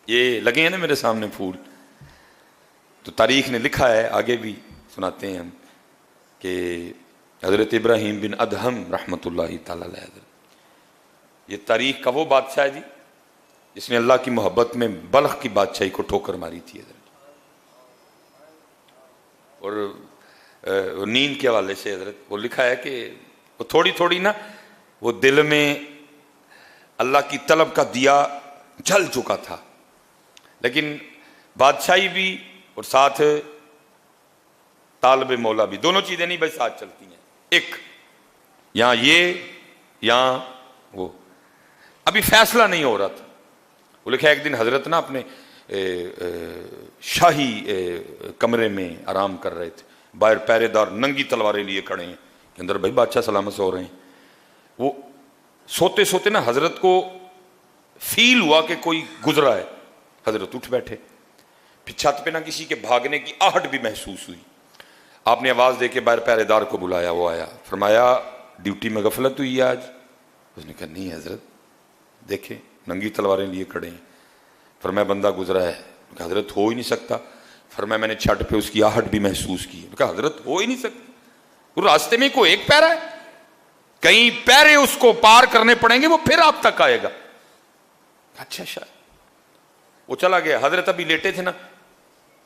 یہ لگے ہیں نا میرے سامنے پھول. تو تاریخ نے لکھا ہے, آگے بھی سناتے ہیں ہم, کہ حضرت ابراہیم بن ادہم رحمۃ اللہ تعالی علیہ حضرت, یہ تاریخ کا وہ بادشاہ ہے جی جس نے اللہ کی محبت میں بلخ کی بادشاہی کو ٹھوکر ماری تھی حضرت. اور نیند کے حوالے سے حضرت وہ لکھا ہے کہ وہ تھوڑی تھوڑی نا وہ دل میں اللہ کی طلب کا دیا جل چکا تھا, لیکن بادشاہی بھی اور ساتھ طالب مولا بھی, دونوں چیزیں نہیں بھائی ساتھ چلتی ہیں. ایک یہاں یہ یہاں وہ, ابھی فیصلہ نہیں ہو رہا تھا. وہ لکھا ایک دن حضرت نا اپنے شاہی کمرے میں آرام کر رہے تھے, باہر پہرے دار ننگی تلواریں لیے کھڑے ہیں کہ اندر بھائی بادشاہ سلامت سو رہے ہیں. وہ سوتے سوتے نا حضرت کو فیل ہوا کہ کوئی گزرا ہے. حضرت اٹھ بیٹھے, پھر چھت پہ نہ کسی کے بھاگنے کی آہٹ بھی محسوس ہوئی. آپ نے آواز دے کے باہر پہرے دار کو بلایا, وہ آیا, فرمایا ڈیوٹی میں غفلت ہوئی ہے آج؟ اس نے کہا نہیں حضرت, دیکھیں ننگی تلواریں لیے کھڑے ہیں. فرمایا بندہ گزرا ہے. کہا حضرت ہو ہی نہیں سکتا. فرمایا میں نے چھت پہ اس کی آہٹ بھی محسوس کی. کہا حضرت ہو ہی نہیں سکتا, وہ راستے میں کوئی ایک پیرا ہے, کئی پیرے اس کو پار کرنے پڑیں گے, وہ پھر آپ تک آئے گا. اچھا شاید. وہ چلا گیا. حضرت ابھی لیٹے تھے نا,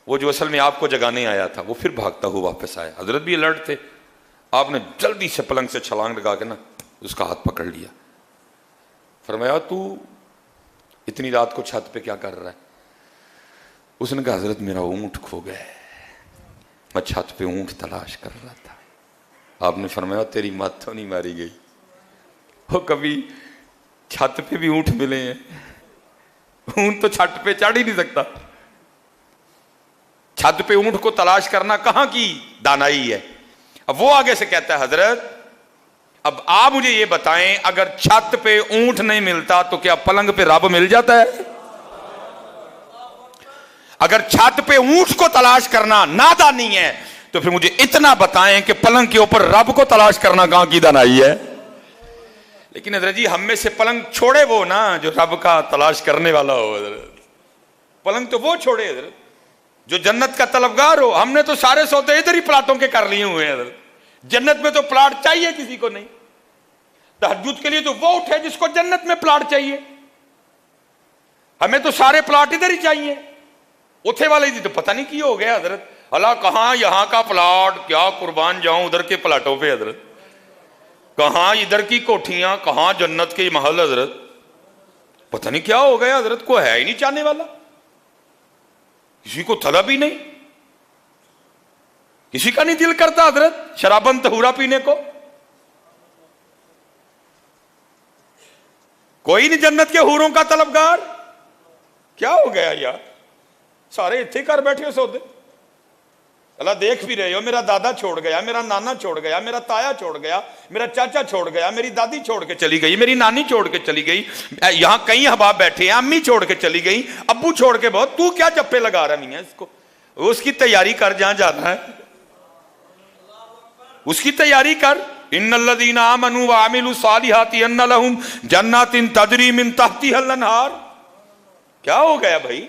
وہ جو اصل میں آپ کو جگانے آیا تھا وہ پھر بھاگتا ہوا واپس آیا. حضرت بھی الرٹ تھے. آپ نے جلدی سے پلنگ سے چھلانگ لگا کے نا اس کا ہاتھ پکڑ لیا. فرمایا تو اتنی رات کو چھت پہ کیا کر رہا ہے؟ اس نے کہا حضرت میرا اونٹ کھو گیا ہے, میں چھت پہ اونٹ تلاش کر رہا تھا. آپ نے فرمایا تیری مت تو نہیں ماری گئی, وہ کبھی چھت پہ بھی اونٹ ملے ہیں, اونٹ تو چھت پہ چڑھ ہی نہیں سکتا. چھت پہ اونٹ کو تلاش کرنا کہاں کی دانائی ہے. اب وہ آگے سے کہتا ہے حضرت اب آپ مجھے یہ بتائیں, اگر چھت پہ اونٹ نہیں ملتا تو کیا پلنگ پہ رب مل جاتا ہے؟ اگر چھت پہ اونٹ کو تلاش کرنا نادانی ہے تو پھر مجھے اتنا بتائیں کہ پلنگ کے اوپر رب کو تلاش کرنا کہاں کی دانائی ہے؟ لیکن حضرت جی ہم میں سے پلنگ چھوڑے وہ نا جو رب کا تلاش کرنے والا ہو. حضرت پلنگ تو وہ چھوڑے حضرت جو جنت کا طلبگار ہو. ہم نے تو سارے سودے ادھر ہی پلاٹوں کے کر لیے ہوئے ہیں حضرت. جنت میں تو پلاٹ چاہیے کسی کو نہیں. تہجد کے لیے تو وہ اٹھے جس کو جنت میں پلاٹ چاہیے. ہمیں تو سارے پلاٹ ادھر ہی چاہیے. اٹھے والے تو پتہ نہیں کی ہو گیا حضرت, اللہ کہاں یہاں کا پلاٹ, کیا قربان جاؤں ادھر کے پلاٹوں پہ حضرت, کہاں ادھر کی کوٹھیاں, کہاں جنت کے محل حضرت, پتہ نہیں کیا ہو گیا حضرت. کو ہے ہی نہیں چاہنے والا, کسی کو طلب ہی نہیں, کسی کا نہیں دل کرتا حضرت شرابن طہورا پینے کو. کوئی نہیں جنت کے حوروں کا طلبگار. کیا ہو گیا یار, سارے اتنے کر بیٹھے ہو سودے. اللہ دیکھ بھی رہے ہو, میرا دادا چھوڑ گیا, میرا نانا چھوڑ گیا, میرا تایا چھوڑ گیا, میرا چاچا چھوڑ گیا, میری دادی چھوڑ کے چلی گئی, میری نانی چھوڑ کے چلی گئی, یہاں کئی احباب بیٹھے ہیں, امی چھوڑ کے چلی گئی, ابو چھوڑ کے بہت. تو کیا چپے لگا رہا نہیں ہے اس کو؟ اس کی تیاری کر جہاں جانا ہے, اس کی تیاری کر. ان الذین آمنوا وعملوا الصالحات ان لهم جنات تجری من تحتها الانہار. کیا ہو گیا بھائی؟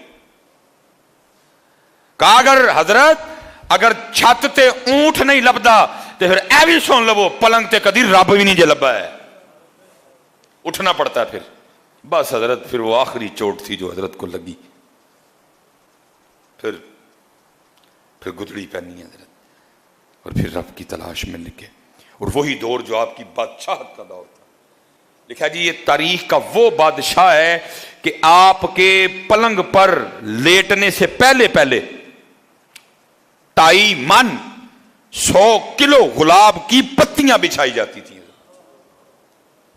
کہا اگر حضرت اگر چھت تے اونٹ نہیں لبدا تو پھر اے بھی سن لو پلنگ تے کدی رب بھی نہیں جے لبا ہے. اٹھنا پڑتا ہے پھر. بس حضرت پھر وہ آخری چوٹ تھی جو حضرت کو لگی, پھر گدڑی پہنی حضرت, اور پھر رب کی تلاش میں لگے. اور وہی دور جو آپ کی بادشاہت کا دور تھا. لکھا جی یہ تاریخ کا وہ بادشاہ ہے کہ آپ کے پلنگ پر لیٹنے سے پہلے 2.5 من 100 کلو گلاب کی پتیاں بچھائی جاتی تھیں.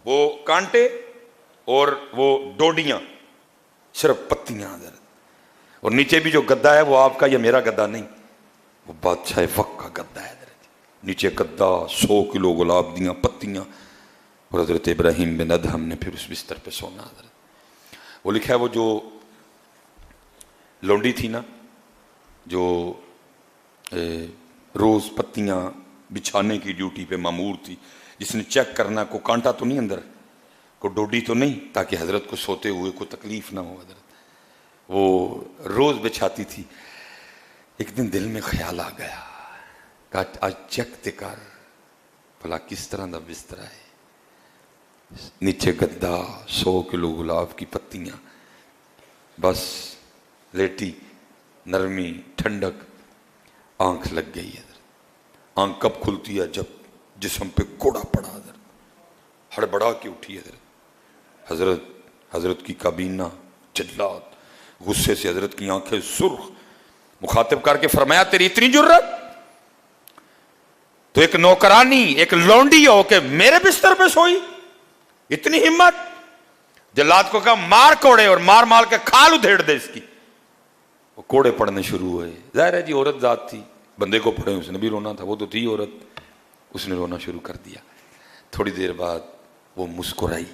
وہ کانٹے اور وہ ڈوڈیاں, صرف پتیاں حضرت. اور نیچے بھی جو گدا ہے وہ آپ کا یا میرا گدا نہیں, وہ بادشاہ وقت کا گدا ہے. نیچے گدا, 100 کلو گلاب دیاں پتیاں, اور حضرت ابراہیم بن ادہم نے پھر اس بستر پہ سونا حضرت. وہ لکھا ہے وہ جو لونڈی تھی نا جو روز پتیاں بچھانے کی ڈیوٹی پہ مامور تھی, جس نے چیک کرنا کو کانٹا تو نہیں اندر, کو ڈوڈی تو نہیں, تاکہ حضرت کو سوتے ہوئے کوئی تکلیف نہ ہو حضرت. وہ روز بچھاتی تھی. ایک دن دل میں خیال آ گیا کہ آج چیک تے کر بھلا کس طرح دا بستر ہے. نیچے گدا، 100 کلو گلاب کی پتیاں، بس لیٹی، نرمی، ٹھنڈک. آنکھ لگ گئی ہے. آنکھ کب کھلتی ہے؟ جب جسم پہ کوڑا پڑا. حضرت ہڑبڑا کے اٹھی حضرت. حضرت کی کابینہ جلات، غصے سے حضرت کی آنکھیں سرخ. مخاطب کر کے فرمایا تیری اتنی جرت، تو ایک نوکرانی، ایک لونڈی ہو کہ میرے بستر پہ سوئی؟ اتنی ہمت؟ جلات کو کہا مار کوڑے، اور مار مار کے کھال ادھیڑ دے اس کی. وہ کوڑے پڑنے شروع ہوئے. ظاہر ہے جی عورت ذات تھی، بندے کو پڑے اس نے بھی رونا تھا، وہ تو تھی عورت، اس نے رونا شروع کر دیا. تھوڑی دیر بعد وہ مسکرائی.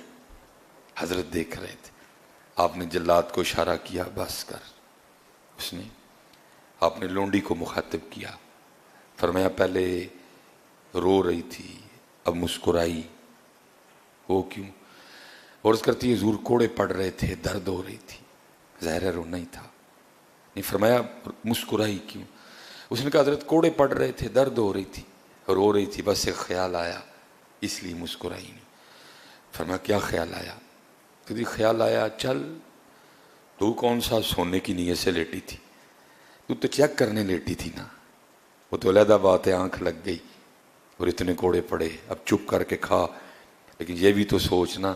حضرت دیکھ رہے تھے. آپ نے جلات کو اشارہ کیا بس کر. اس نے آپ نے لونڈی کو مخاطب کیا، فرمایا پہلے رو رہی تھی اب مسکرائی، وہ کیوں؟ عرض کرتی ہے حضور کوڑے پڑ رہے تھے، درد ہو رہی تھی. ظاہر ہے رونا ہی تھا. نہیں فرمایا مسکرائی کیوں؟ اس نے کہا حضرت کوڑے پڑ رہے تھے، درد ہو رہی تھی، رو رہی تھی، بس ایک خیال آیا اس لیے مسکرائی نہیں. فرمایا کیا خیال آیا؟ تو خیال آیا چل تو کون سا سونے کی نیت سے لیٹی تھی، تو چیک کرنے لیٹی تھی نا. وہ تو علیحدہ بات ہے، آنکھ لگ گئی اور اتنے کوڑے پڑے، اب چپ کر کے کھا. لیکن یہ بھی تو سوچنا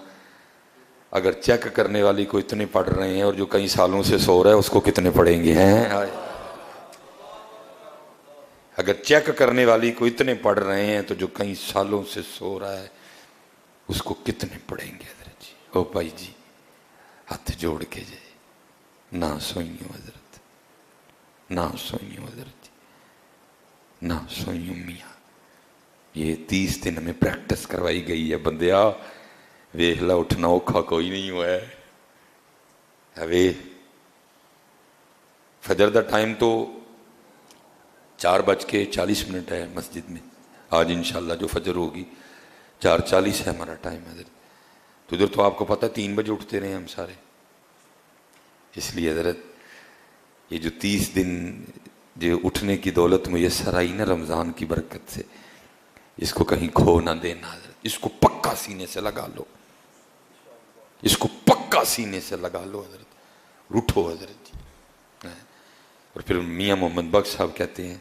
اگر چیک کرنے والی کو اتنے پڑ رہے ہیں اور جو کئی سالوں سے سو رہا ہے اس کو کتنے پڑیں گے ہیں؟ اگر چیک کرنے والی کو اتنے پڑ رہے ہیں تو جو کئی سالوں سے سو رہا ہے اس کو کتنے پڑیں گے؟ حضرت جی او بھائی جی ہاتھ جوڑ کے جائے نہ سوئیوں حضرت، نہ سوئیوں حضرت جی، نہ سوئیوں میاں. یہ 30 دن ہمیں پریکٹس کروائی گئی ہے. بندیا ویخ لا اٹھنا اوکھا کوئی نہیں ہوا ہے. فجر دا ٹائم تو 4:40 ہے مسجد میں. آج انشاءاللہ جو فجر ہوگی 4:40 ہے ہمارا ٹائم حضرت. تو ادھر تو آپ کو پتہ 3 بجے اٹھتے رہے ہم سارے. اس لیے حضرت یہ جو 30 دن جو اٹھنے کی دولت میسر آئی نا رمضان کی برکت سے، اس کو کہیں کھو نہ دینا حضرت. اس کو پکا سینے سے لگا لو، اس کو پکا سینے سے لگا لو حضرت. اٹھو حضرت جی. اور پھر میاں محمد بخش صاحب کہتے ہیں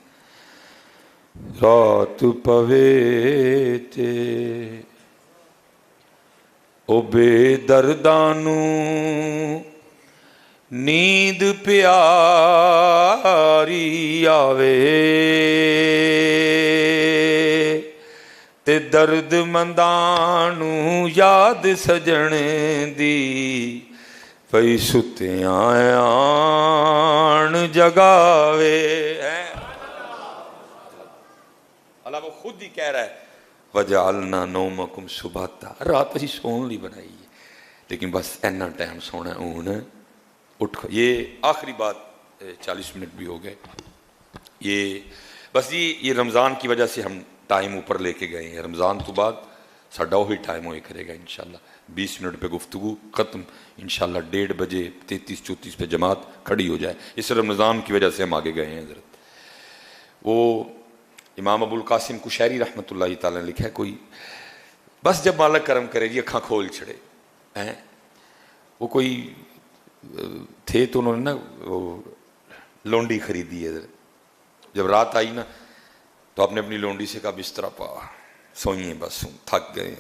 رات پوے تے او بے دردانو نیند پیاری آوے تے درد مندانو یاد سجن دی پئی ستیاں آن جگاوے. اللہ وہ خود ہی کہہ رہا ہے وَجَعَلْنَا نَوْمَكُمْ سُبَاتًا. رات ہی سون لی بنائی ہے لیکن بس اینا ٹائم سونا اون اٹھ. یہ آخری بات 40 منٹ بھی ہو گئے. یہ بس یہ رمضان کی وجہ سے ہم ٹائم اوپر لے کے گئے ہیں. رمضان تو بعد ساڈا وہی ٹائم ہوئے کرے گا انشاءاللہ. 20 منٹ پہ گفتگو ختم انشاءاللہ. 1:30 بجے 33-34 پہ جماعت کھڑی ہو جائے. اس رمضان کی وجہ سے ہم آگے گئے ہیں حضرت. وہ امام ابو القاسم کشیری رحمۃ اللہ تعالیٰ نے لکھا ہے کوئی بس جب مالک کرم کرے جی اکھاں کھول چھڑے ہیں. وہ کوئی تھے تو انہوں نے نا وہ لونڈی خریدی ہے. جب رات آئی نا تو آپ نے اپنی لونڈی سے کہا بستر پا سوئیں بس تھک گئے.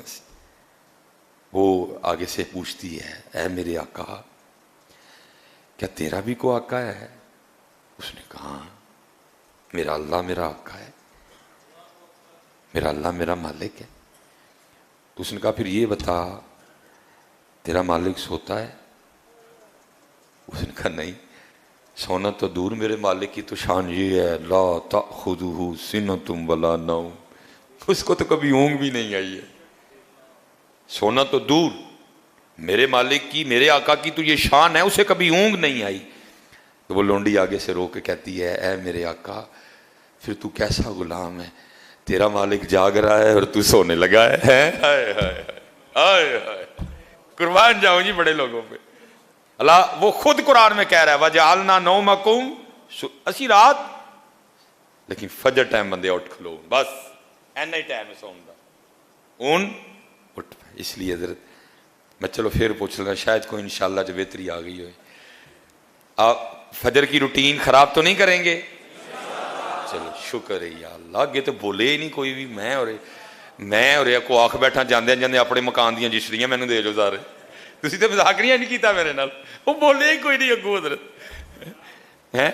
وہ آگے سے پوچھتی ہے اے میرے آقا کیا تیرا بھی کوئی آقا ہے؟ اس نے کہا میرا اللہ میرا آقا ہے، میرا اللہ میرا مالک ہے. تو اس نے کہا پھر یہ بتا تیرا مالک سوتا ہے؟ اس نے کہا نہیں، سونا تو دور، میرے مالک کی تو شان یہ ہے لا تأخذہ سنۃ ولا نوم، اس کو تو کبھی اونگ بھی نہیں آئی ہے. سونا تو دور، میرے مالک کی میرے آقا کی تو یہ شان ہے اسے کبھی اونگ نہیں آئی. تو وہ لونڈی آگے سے رو کے کہتی ہے اے میرے آقا پھر تو کیسا غلام ہے، تیرا مالک جاگ رہا ہے اور تو سونے لگا ہے. ہائے ہائے ہائے ہائے، قربان جاؤں جی بڑے لوگوں پہ. اللہ وہ خود قرآن میں کہہ رہا ہے وَجَعَلْنَا نَوْمَكُمْ اسی رات لیکن فجر ٹائم بندے اٹھ کھلو بس اینا ہی ٹائم ہے سون دا اون اٹھ پائے. اس لیے حضرت میں چلو پھر پوچھ لگا شاید کوئی انشاءاللہ جو بہتری آ گئی ہوئے. آپ فجر کی روٹین خراب تو نہیں کریں گے؟ چلو شکر ہے یا اللہ. اگے تو بولے ہی نہیں کوئی بھی. میں اور کو آخ بیٹھا جاندے جاندے اپنے مکان دیاں جسریاں مینوں دے جو سارے. تسی تے مذاق نہیں کیتا میرے نال. وہ بولے ہی کوئی نہیں اگوں حضرت ہیں.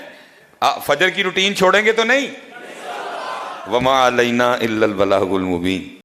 فجر کی روٹین چھوڑیں گے تو نہیں؟ وما علینا الا البلاغ المبین.